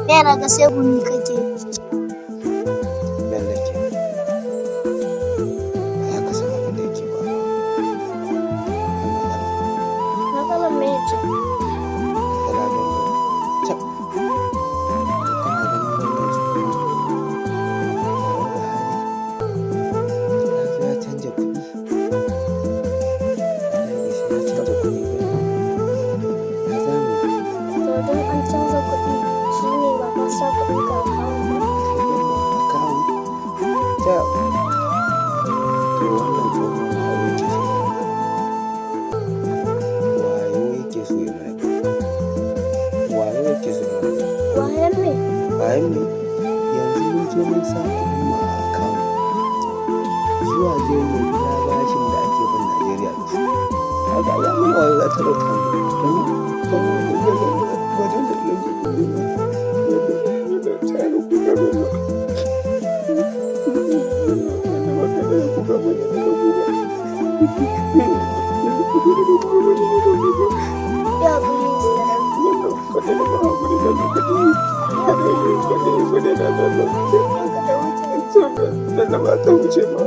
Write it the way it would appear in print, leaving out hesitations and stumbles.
Yana ga sai gumi kake. Bello ke. Ba za ka san abin da yake ba. Matsalar me ce? Matsala Bello. Cap. Kana ganin wannan tsohon Buhari ya zo ya canja kuɗi. Wallahi sai ya canja kuɗi Bello. Ya za mu yi? To don an canza kuɗi shi ne ba ka sa kuɗin ka akawun ba. Bello akawun. Cap. To wannan tsohon wayo yake so ya mana. Wayo yake so ya mana. Wayan me? Wayan me? Yanzu mun je mun sa kuɗin mu a akawun. Zuwa zai yi biya bashin da ake bin Najeriya da su. Haka ya mana wayo ya talauta mu. Ya guri ziyara. Bello ba ta wuce ba.